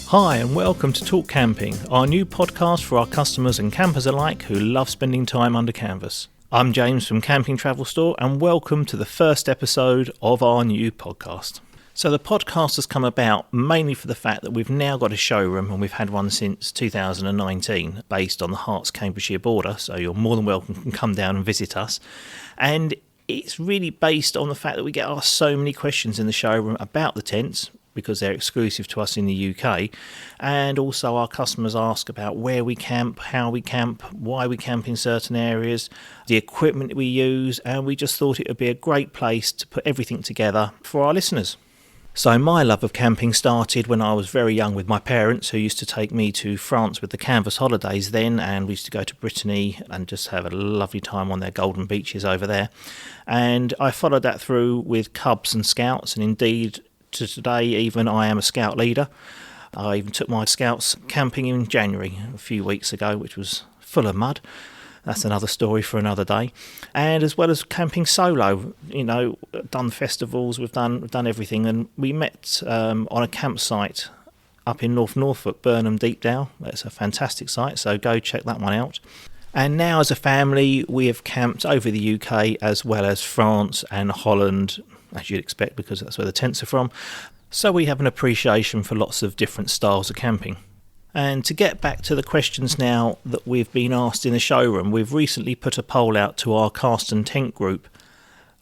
Hi and welcome to Talk Camping, our new podcast for our customers and campers alike who love spending time under canvas. I'm James from Camping Travel Store and welcome to the first episode of our new podcast. So the podcast has come about mainly for the fact that we've now got a showroom and we've had one since 2019 based on the Herts Cambridgeshire border, so you're more than welcome to come down and visit us. And it's really based on the fact that we get asked so many questions in the showroom about the tents, because they're exclusive to us in the UK, and also our customers ask about where we camp, how we camp, why we camp in certain areas, the equipment we use, and we just thought it would be a great place to put everything together for our listeners. So my love of camping started when I was very young with my parents, who used to take me to France with the canvas holidays then, and we used to go to Brittany and just have a lovely time on their golden beaches over there. And I followed that through with Cubs and Scouts, and indeed to today even I am a Scout leader. I even took my Scouts camping in January a few weeks ago, which was full of mud. That's another story for another day. And as well as camping solo, done festivals, we've done everything. And we met on a campsite up in North Norfolk, Burnham Deepdale. That's a fantastic site, so go check that one out. And now as a family we have camped over the UK as well as France and Holland, as you'd expect, because that's where the tents are from. So we have an appreciation for lots of different styles of camping. And to get back to the questions now that we've been asked in the showroom, we've recently put a poll out to our Cast and Tent group,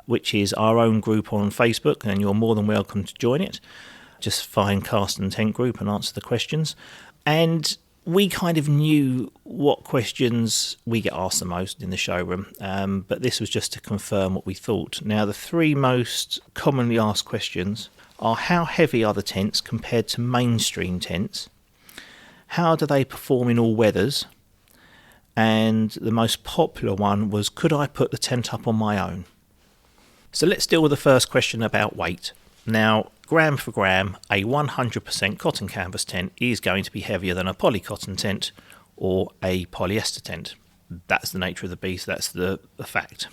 which is our own group on Facebook, and you're more than welcome to join it. Just find Cast and Tent group and answer the questions. And we kind of knew what questions we get asked the most in the showroom, but this was just to confirm what we thought. Now, the three most commonly asked questions are: how heavy are the tents compared to mainstream tents? How do they perform in all weathers? And the most popular one was: could I put the tent up on my own? So let's deal with the first question about weight. Now, gram for gram, a 100% cotton canvas tent is going to be heavier than a polycotton tent or a polyester tent. That's the nature of the beast, that's the fact.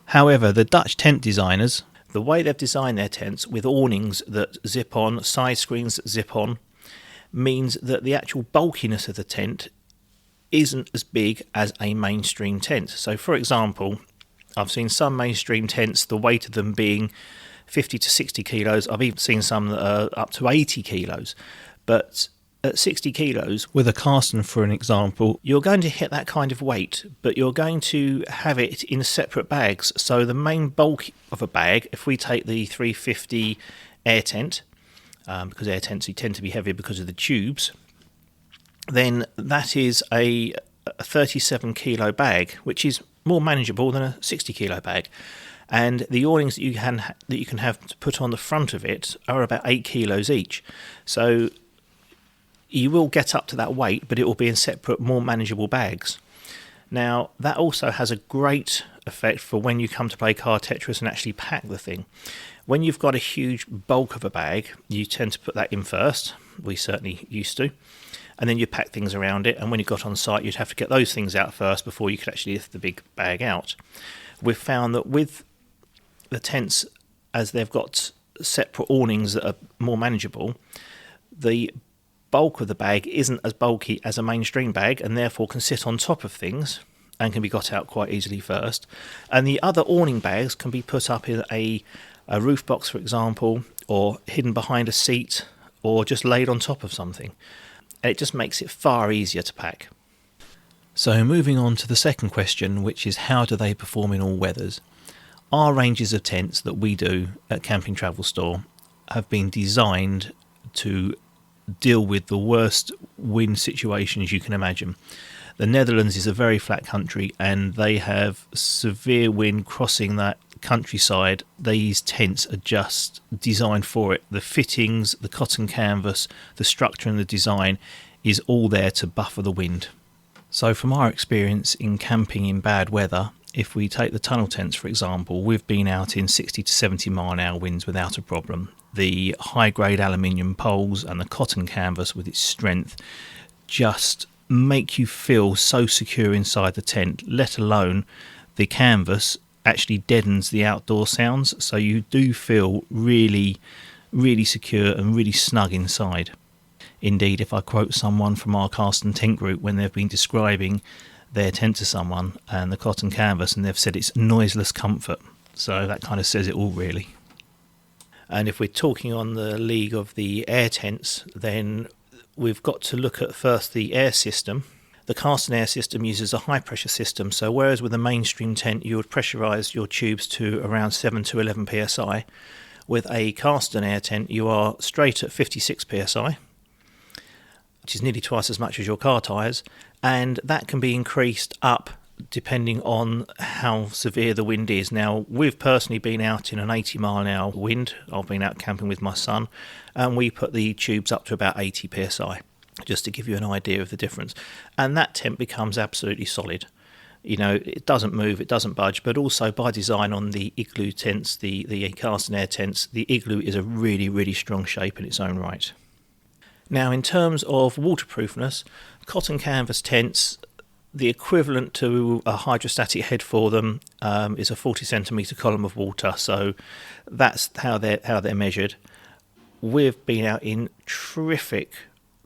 However, the Dutch tent designers, the way they've designed their tents with awnings that zip on, side screens that zip on, means that the actual bulkiness of the tent isn't as big as a mainstream tent. So for example, I've seen some mainstream tents, the weight of them being 50 to 60 kilos. I've even seen some that are up to 80 kilos. But at 60 kilos, with a Carsten for an example, you're going to hit that kind of weight, but you're going to have it in separate bags. So the main bulk of a bag, if we take the 350 air tent, because air tents tend to be heavier because of the tubes, then that is a 37 kilo bag, which is more manageable than a 60 kilo bag. And the awnings that you can have to put on the front of it are about 8 kilos each. So you will get up to that weight, but it will be in separate, more manageable bags. Now, that also has a great effect for when you come to play card Tetris and actually pack the thing. When you've got a huge bulk of a bag, you tend to put that in first. We certainly used to. And then you pack things around it. And when you got on site, you'd have to get those things out first before you could actually lift the big bag out. We've found that with the tents, as they've got separate awnings that are more manageable, the bulk of the bag isn't as bulky as a mainstream bag and therefore can sit on top of things and can be got out quite easily first. And the other awning bags can be put up in a roof box, for example, or hidden behind a seat, or just laid on top of something. And it just makes it far easier to pack. So moving on to the second question, which is: how do they perform in all weathers? Our ranges of tents that we do at Camping Travel Store have been designed to deal with the worst wind situations you can imagine. The Netherlands is a very flat country and they have severe wind crossing that countryside. These tents are just designed for it. The fittings, the cotton canvas, the structure and the design is all there to buffer the wind. So from our experience in camping in bad weather, if we take the tunnel tents, for example, we've been out in 60 to 70 mile an hour winds without a problem. The high-grade aluminium poles and the cotton canvas with its strength just make you feel so secure inside the tent, let alone the canvas actually deadens the outdoor sounds, so you do feel really, really secure and really snug inside. Indeed, if I quote someone from our cast and tent group when they've been describing their tent to someone and the cotton canvas, and they've said it's noiseless comfort. So that kind of says it all, really. And if we're talking on the league of the air tents, then we've got to look at first the air system. The cast and air system uses a high pressure system, so whereas with a mainstream tent you would pressurise your tubes to around 7 to 11 psi, with a cast and air tent you are straight at 56 psi, which is nearly twice as much as your car tyres, and that can be increased up depending on how severe the wind is. Now, we've personally been out in an 80-mile-an-hour wind. I've been out camping with my son, and we put the tubes up to about 80 psi, just to give you an idea of the difference. And that tent becomes absolutely solid. You know, it doesn't move, it doesn't budge, but also by design on the igloo tents, the cast and air tents, the igloo is a really, really strong shape in its own right. Now, in terms of waterproofness, cotton canvas tents, the equivalent to a hydrostatic head for them is a 40 centimetre column of water, so that's how they're measured. We've been out in terrific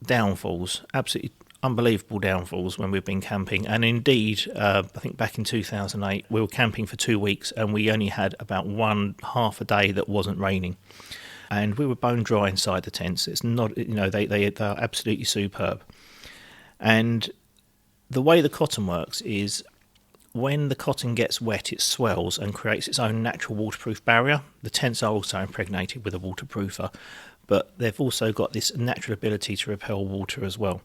downfalls, absolutely unbelievable downfalls when we've been camping, and indeed I think back in 2008 we were camping for 2 weeks and we only had about half a day that wasn't raining, and we were bone dry inside the tents. It's not, you know, they're absolutely superb. And the way the cotton works is when the cotton gets wet, it swells and creates its own natural waterproof barrier. The tents are also impregnated with a waterproofer, but they've also got this natural ability to repel water as well.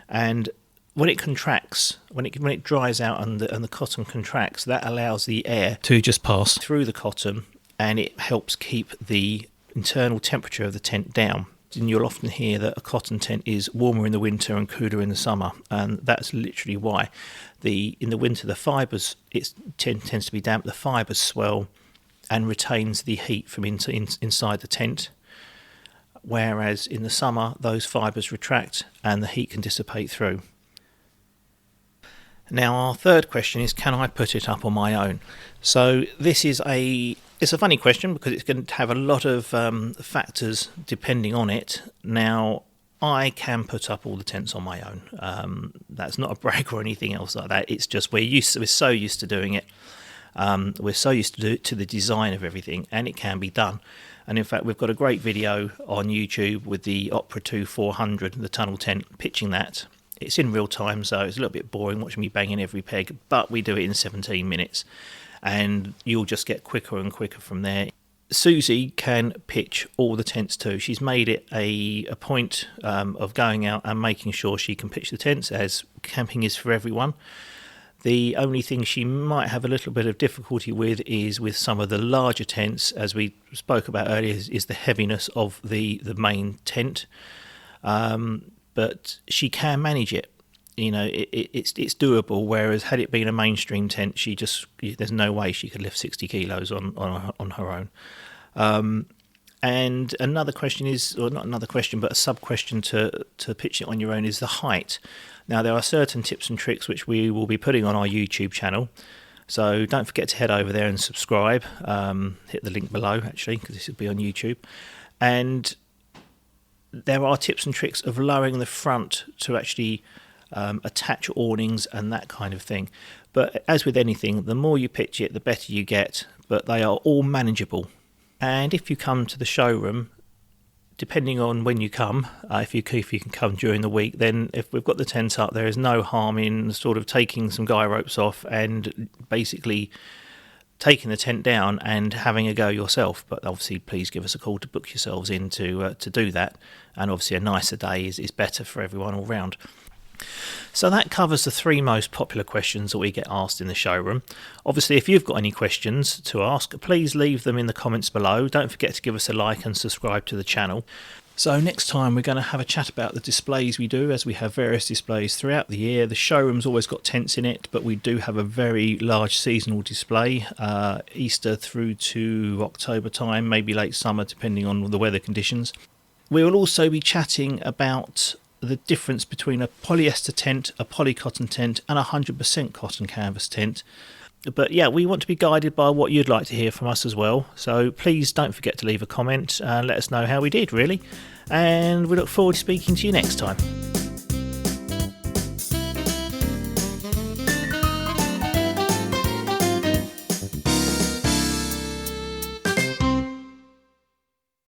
And when it contracts, when it dries out and the cotton contracts, that allows the air to just pass through the cotton, and it helps keep the internal temperature of the tent down. And you'll often hear that a cotton tent is warmer in the winter and cooler in the summer, and that's literally why. In the winter, the fibres, it tends to be damp, the fibres swell and retains the heat from inside the tent, whereas in the summer those fibres retract and the heat can dissipate through. Now, our third question is, can I put it up on my own? So this is it's a funny question because it's going to have a lot of factors depending on it. Now, I can put up all the tents on my own. That's not a brag or anything else like that. It's just we're so used to doing it. We're so used to do it, to the design of everything, and it can be done. And in fact, we've got a great video on YouTube with the Opera 2 400, the tunnel tent, pitching that. It's in real time, so it's a little bit boring watching me banging every peg, but we do it in 17 minutes, and you'll just get quicker and quicker from there. Susie can pitch all the tents too. She's made it a point of going out and making sure she can pitch the tents, as camping is for everyone. The only thing she might have a little bit of difficulty with is with some of the larger tents, as we spoke about earlier, is the heaviness of the main tent. But she can manage it. You know, it's doable. Whereas had it been a mainstream tent, there's no way she could lift 60 kilos on her own. And another question is, or not another question, but a sub question to pitch it on your own is the height. Now, there are certain tips and tricks which we will be putting on our YouTube channel, so don't forget to head over there and subscribe. Hit the link below, actually, because this will be on YouTube. And there are tips and tricks of lowering the front to actually attach awnings and that kind of thing. But as with anything, the more you pitch it, the better you get, but they are all manageable. And if you come to the showroom, depending on when you come, if you can come during the week, then if we've got the tent up, there is no harm in sort of taking some guy ropes off and basically taking the tent down and having a go yourself. But obviously, please give us a call to book yourselves in to do that. And obviously, a nicer day is better for everyone all round. So that covers the 3 most popular questions that we get asked in the showroom. Obviously, if you've got any questions to ask, please leave them in the comments below. Don't forget to give us a like and subscribe to the channel. So next time we're going to have a chat about the displays we do, as we have various displays throughout the year. The showroom's always got tents in it, but we do have a very large seasonal display, Easter through to October time, maybe late summer, depending on the weather conditions. We will also be chatting about the difference between a polyester tent, a polycotton tent and a 100% cotton canvas tent. But yeah, we want to be guided by what you'd like to hear from us as well. So please don't forget to leave a comment and let us know how we did, really. And we look forward to speaking to you next time.